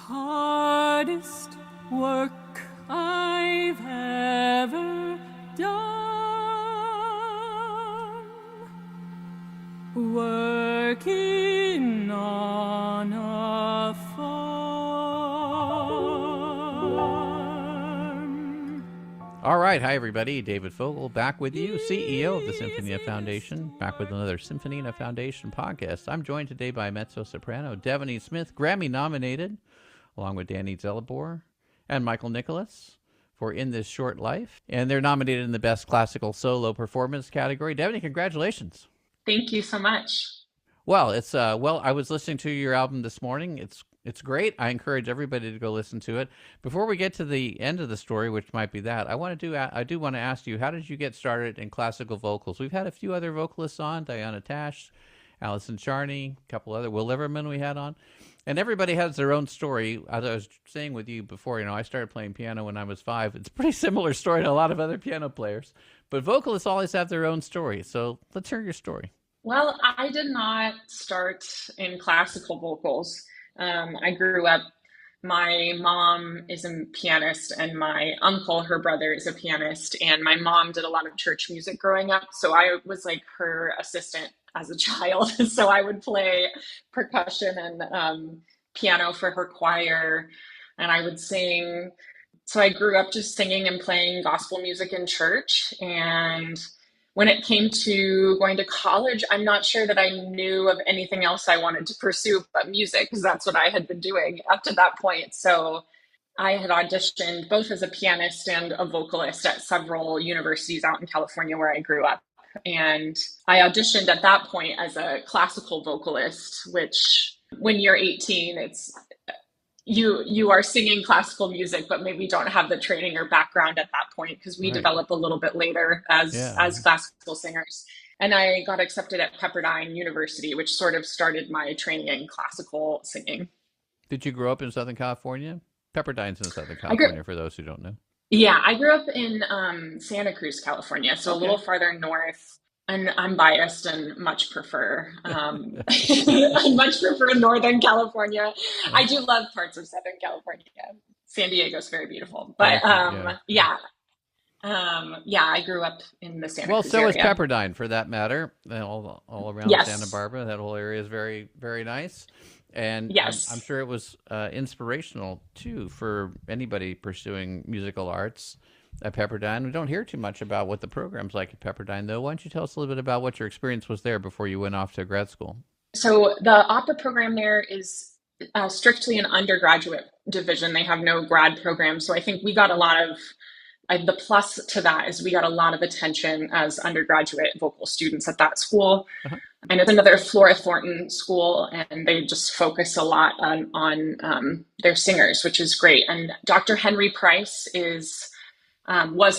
hardest work I've ever done, working on a farm. All right. Hi, everybody. David Fogel back with you, CEO of the Symphonina Foundation, back with another Symphonina Foundation podcast. I'm joined today by mezzo-soprano Devony Smith, Grammy nominated, along with Danny Zellabor and Michael Nicholas for In This Short Life. And they're nominated in the Best Classical Solo Performance category. Devony, congratulations. Thank you so much. Well, it's I was listening to your album this morning. It's great. I encourage everybody to go listen to it. Before we get to the end of the story, which might be that, I do want to ask you, how did you get started in classical vocals? We've had a few other vocalists on, Diana Tash, Alison Charney, a couple other, Will Liverman we had on. And everybody has their own story. As I was saying with you before, I started playing piano when I was 5. It's a pretty similar story to a lot of other piano players. But vocalists always have their own story. So let's hear your story. Well, I did not start in classical vocals. I grew up, my mom is a pianist and my uncle, her brother, is a pianist. And my mom did a lot of church music growing up. So I was like her assistant as a child. So I would play percussion and piano for her choir, and I would sing. So I grew up just singing and playing gospel music in church. And when it came to going to college, I'm not sure that I knew of anything else I wanted to pursue but music, because that's what I had been doing up to that point. So I had auditioned both as a pianist and a vocalist at several universities out in California where I grew up. And I auditioned at that point as a classical vocalist, which when you're 18, it's you are singing classical music, but maybe don't have the training or background at that point, because we develop a little bit later as classical singers. And I got accepted at Pepperdine University, which sort of started my training in classical singing. Did you grow up in Southern California? Pepperdine's in Southern California, for those who don't know. Yeah, I grew up in Santa Cruz, California, so a little farther north. And I'm biased and much prefer Northern California. I do love parts of Southern California. San Diego's very beautiful, but I grew up in the Santa Cruz area. Well, so is Pepperdine, for that matter. All around Santa Barbara, that whole area is very, very nice. And I'm sure it was inspirational too for anybody pursuing musical arts at Pepperdine. We don't hear too much about what the program's like at Pepperdine, though. Why don't you tell us a little bit about what your experience was there before you went off to grad school? So the opera program there is strictly an undergraduate division. They have no grad program. So I think we got a lot of, the plus to that is we got a lot of attention as undergraduate vocal students at that school. Uh-huh. And it's another Flora Thornton school, and they just focus a lot on their singers, which is great. And Dr. Henry Price was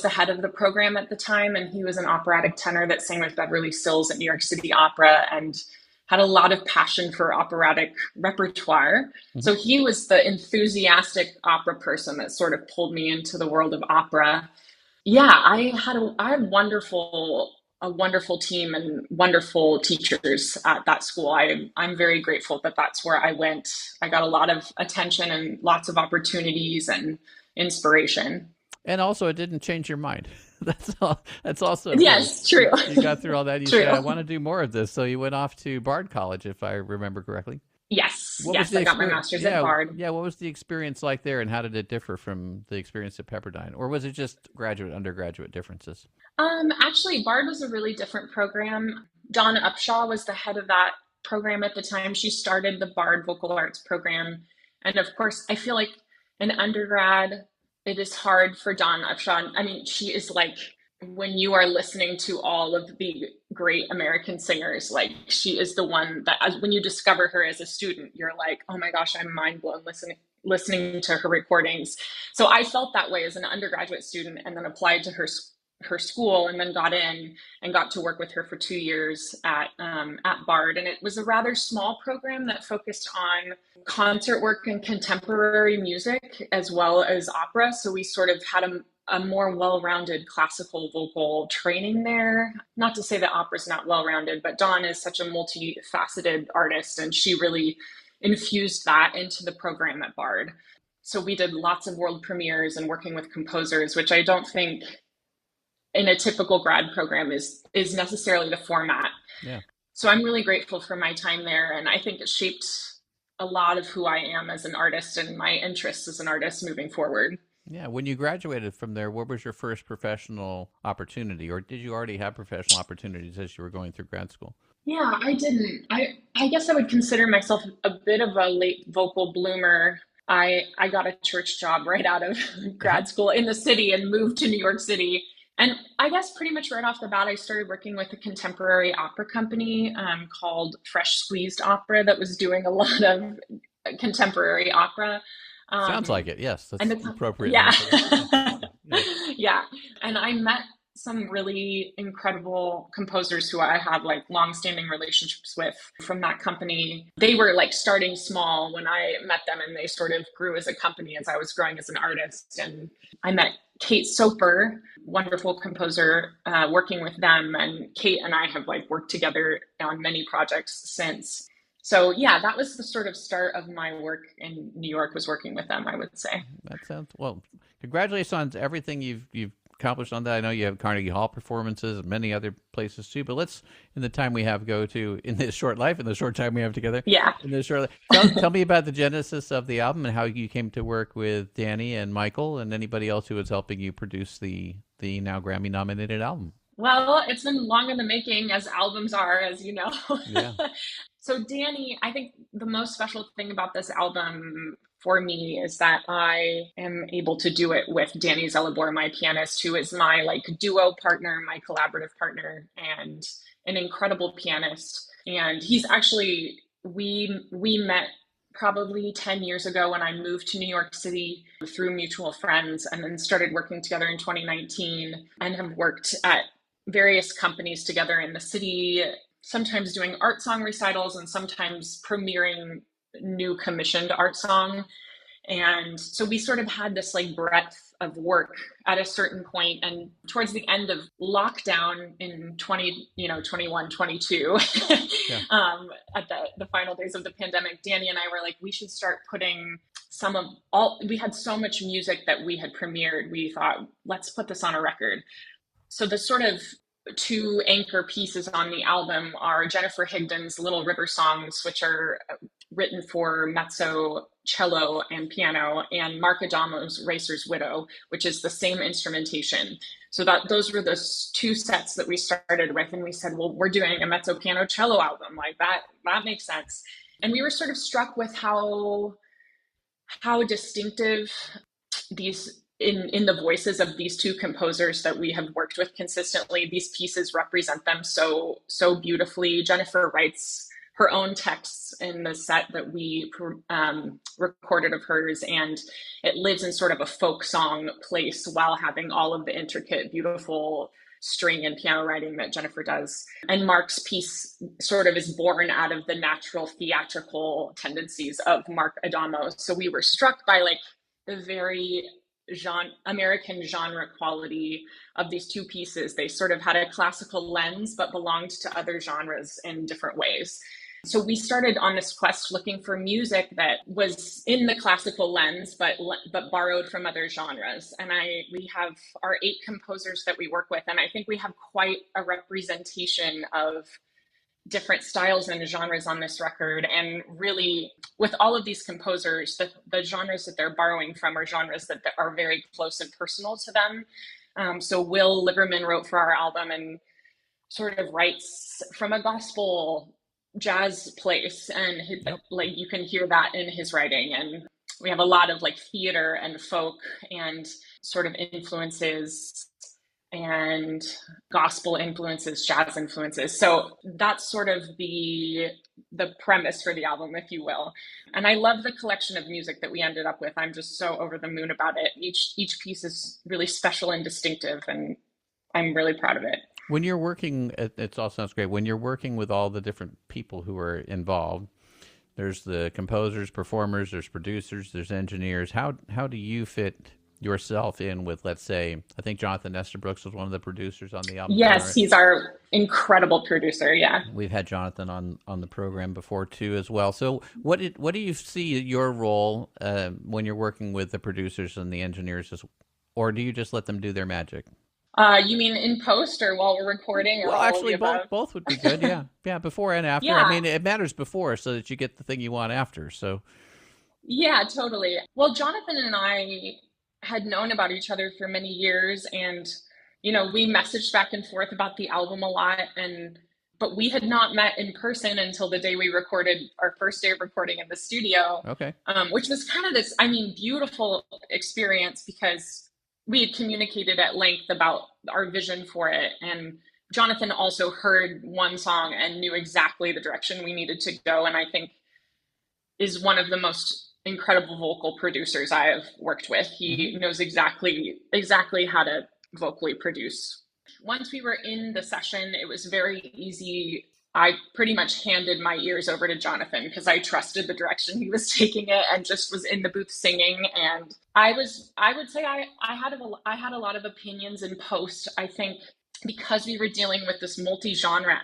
the head of the program at the time, and he was an operatic tenor that sang with Beverly Sills at New York City Opera and had a lot of passion for operatic repertoire. Mm-hmm. So he was the enthusiastic opera person that sort of pulled me into the world of opera. Yeah, I had a wonderful team and wonderful teachers at that school. I'm very grateful that that's where I went. I got a lot of attention and lots of opportunities and inspiration. And also, it didn't change your mind. That's also yes, true. You got through all that. You said, I want to do more of this. So you went off to Bard College, if I remember correctly. Yes. I got my master's at Bard. Yeah. What was the experience like there, and how did it differ from the experience at Pepperdine? Or was it just undergraduate differences? Actually, Bard was a really different program. Donna Upshaw was the head of that program at the time. She started the Bard Vocal Arts program. And of course, I feel like an undergrad, it is hard for Dawn Upshaw. I mean, she is like, when you are listening to all of the great American singers, like she is the one that, when you discover her as a student, you're like, oh my gosh, I'm mind blown listening to her recordings. So I felt that way as an undergraduate student, and then applied to her school, and then got in and got to work with her for 2 years at Bard. And it was a rather small program that focused on concert work and contemporary music as well as opera. So we sort of had a more well-rounded classical vocal training there. Not to say that opera's not well-rounded, but Dawn is such a multifaceted artist, and she really infused that into the program at Bard. So we did lots of world premieres and working with composers, which I don't think in a typical grad program is necessarily the format. Yeah. So I'm really grateful for my time there. And I think it shaped a lot of who I am as an artist and my interests as an artist moving forward. Yeah. When you graduated from there, what was your first professional opportunity, or did you already have professional opportunities as you were going through grad school? Yeah, I didn't. I guess I would consider myself a bit of a late vocal bloomer. I got a church job right out of grad school in the city and moved to New York City. And I guess pretty much right off the bat, I started working with a contemporary opera company called Fresh Squeezed Opera that was doing a lot of contemporary opera. Sounds like it. Yes, that's appropriate. Yeah. Yeah. Yeah. And I met some really incredible composers who I have like longstanding relationships with from that company. They were like starting small when I met them, and they sort of grew as a company as I was growing as an artist. And I met Kate Soper, wonderful composer, working with them. And Kate and I have like worked together on many projects since. So yeah, that was the sort of start of my work in New York, was working with them, I would say. That sounds, well, congratulations on everything you've accomplished on that. I know you have Carnegie Hall performances and many other places too, but let's, in the time we have, go to, in this short life, in the short time we have together. Yeah. In this short tell me about the genesis of the album and how you came to work with Danny and Michael and anybody else who was helping you produce the now Grammy nominated album. Well, it's been long in the making, as albums are, as you know. Yeah. So Danny, I think the most special thing about this album for me is that I am able to do it with Danny Zellabor, my pianist, who is my like duo partner, my collaborative partner, and an incredible pianist. And he's actually, we met probably 10 years ago when I moved to New York City through mutual friends, and then started working together in 2019 and have worked at various companies together in the city, sometimes doing art song recitals and sometimes premiering new commissioned art song. And so we sort of had this like breadth of work at a certain point. And towards the end of lockdown in 21, 22, yeah. At the final days of the pandemic, Danny and I were like, we should start putting we had so much music that we had premiered. We thought, let's put this on a record. So the sort of two anchor pieces on the album are Jennifer Higdon's Little River Songs, which are written for mezzo, cello, and piano, and Mark Adamo's Racer's Widow, which is the same instrumentation. So those were the two sets that we started with, and we said, well, we're doing a mezzo piano cello album, like that makes sense. And we were sort of struck with how distinctive these in the voices of these two composers that we have worked with consistently, these pieces represent them so beautifully. Jennifer writes her own texts in the set that we recorded of hers, and it lives in sort of a folk song place while having all of the intricate, beautiful string and piano writing that Jennifer does. And Mark's piece sort of is born out of the natural theatrical tendencies of Mark Adamo. So we were struck by like the very American genre quality of these two pieces. They sort of had a classical lens, but belonged to other genres in different ways. So we started on this quest looking for music that was in the classical lens, but borrowed from other genres. And we have our 8 composers that we work with, and I think we have quite a representation of different styles and genres on this record. And really, with all of these composers, the genres that they're borrowing from are genres that are very close and personal to them. So Will Liverman wrote for our album and sort of writes from a gospel jazz place, and like you can hear that in his writing. And we have a lot of like theater and folk and sort of influences, and gospel influences, jazz influences. So that's sort of the premise for the album, if you will. And I love the collection of music that we ended up with. I'm just so over the moon about it. Each piece is really special and distinctive, and I'm really proud of it. When you're working, it all sounds great. When you're working with all the different people who are involved, there's the composers, performers, there's producers, there's engineers. How do you fit yourself in with, let's say, I think Jonathan Estabrook was one of the producers on the album. Yes, he's our incredible producer. Yeah. We've had Jonathan on the program before too, as well. So what do you see your role when you're working with the producers and the engineers, or do you just let them do their magic? You mean in post or while we're recording? Or well, all actually, of the above? both would be good. Yeah, yeah, before and after. Yeah. I mean, it matters before so that you get the thing you want after. So. Yeah, totally. Well, Jonathan and I had known about each other for many years, and we messaged back and forth about the album a lot, but we had not met in person until the day we recorded our first day of recording in the studio. Okay. Which was kind of this, beautiful experience because we had communicated at length about our vision for it, and Jonathan also heard one song and knew exactly the direction we needed to go, and I think is one of the most incredible vocal producers I have worked with. He knows exactly how to vocally produce. Once we were in the session, it was very easy. I pretty much handed my ears over to Jonathan because I trusted the direction he was taking it and just was in the booth singing. And I would say I had a lot of opinions in post. I think because we were dealing with this multi-genre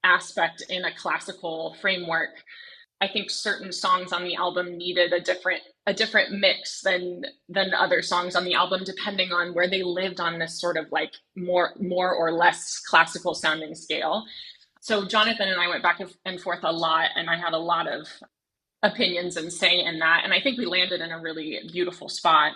aspect in a classical framework, I think certain songs on the album needed a different mix than other songs on the album, depending on where they lived on this sort of like more or less classical sounding scale. So Jonathan and I went back and forth a lot, and I had a lot of opinions and say in that, and I think we landed in a really beautiful spot.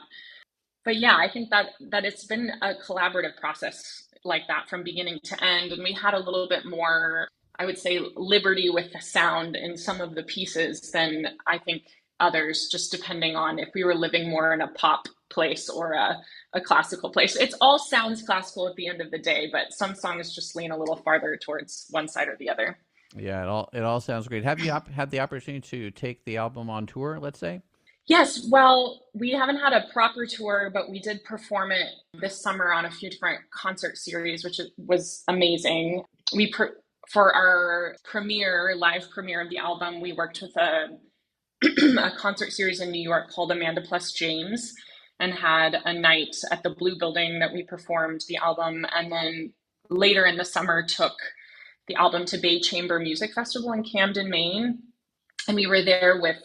But yeah, I think that it's been a collaborative process like that from beginning to end, and we had a little bit more, I would say, liberty with the sound in some of the pieces than I think others, just depending on if we were living more in a pop place or a classical place. It all sounds classical at the end of the day, but some songs just lean a little farther towards one side or the other. Yeah, it all sounds great. Have you had the opportunity to take the album on tour, let's say? Yes, well, we haven't had a proper tour, but we did perform it this summer on a few different concert series, which was amazing. For our live premiere of the album, we worked with a concert series in New York called Amanda Plus James, and had a night at the Blue Building that we performed the album. And then later in the summer took the album to Bay Chamber Music Festival in Camden, Maine. And we were there with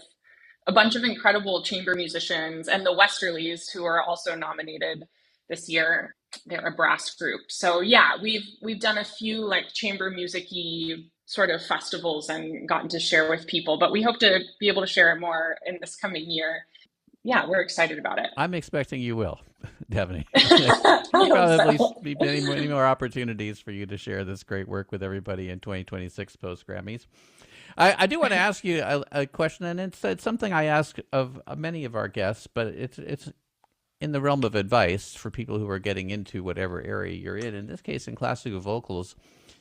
a bunch of incredible chamber musicians and the Westerlies, who are also nominated this year. They're a brass group. So yeah, we've done a few like chamber music-y sort of festivals and gotten to share with people, but we hope to be able to share more in this coming year. Yeah, we're excited about it. I'm expecting you will, Devony. Probably be many more opportunities for you to share this great work with everybody in 2026 post-Grammys. I do want to ask you a question, and it's something I ask of many of our guests, but it's in the realm of advice for people who are getting into whatever area you're in. In this case, in classical vocals,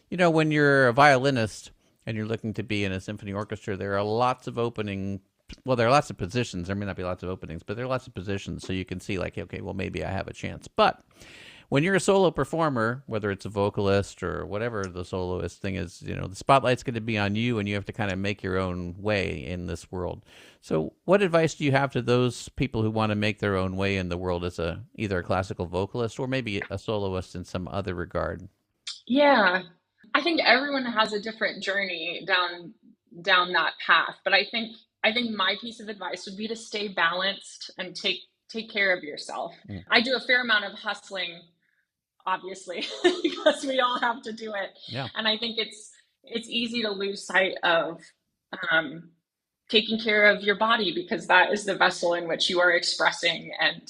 when you're a violinist and you're looking to be in a symphony orchestra, there are lots of there are lots of positions. There may not be lots of openings, but there are lots of positions. So you can see like, okay, well, maybe I have a chance. But when you're a solo performer, whether it's a vocalist or whatever the soloist thing is, the spotlight's going to be on you, and you have to kind of make your own way in this world. So what advice do you have to those people who want to make their own way in the world as either a classical vocalist or maybe a soloist in some other regard? Yeah, I think everyone has a different journey down that path. But I think my piece of advice would be to stay balanced and take care of yourself. I do a fair amount of hustling, obviously, because we all have to do it. Yeah. And I think it's easy to lose sight of taking care of your body, because that is the vessel in which you are expressing, and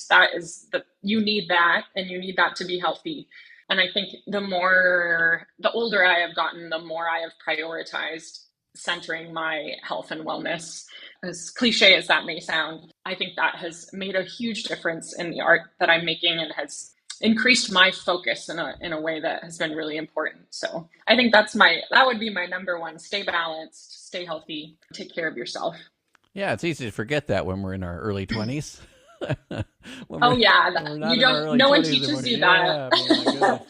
you need that, and you need that to be healthy. And I think the older I have gotten, the more I have prioritized centering my health and wellness. As cliche as that may sound, I think that has made a huge difference in the art that I'm making, and has increased my focus in a way that has been really important. So I think that would be my number one: stay balanced, stay healthy, take care of yourself. Yeah, it's easy to forget that when we're in our early 20s. No one teaches you that.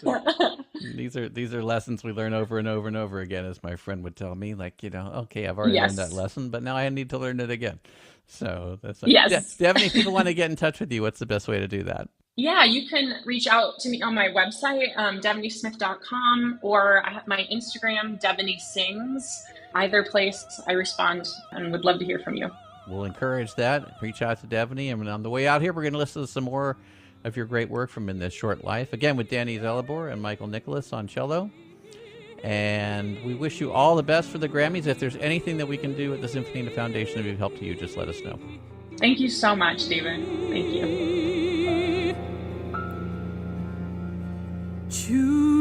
Yeah, These are lessons we learn over and over and over again, as my friend would tell me. Like, okay, I've already learned that lesson, but now I need to learn it again. So that's yes. Devony, if people want to get in touch with you, what's the best way to do that? Yeah, you can reach out to me on my website, devanysmith.com, or I have my Instagram, Devony Sings. Either place, I respond and would love to hear from you. We'll encourage that. Reach out to Devony. And on the way out here, we're going to listen to some more of your great work from In This Short Life. Again, with Danny Zellabor and Michael Nicholas on cello. And we wish you all the best for the Grammys. If there's anything that we can do at the Symphonina Foundation to be of help to you, just let us know. Thank you so much, David. Thank you. Choose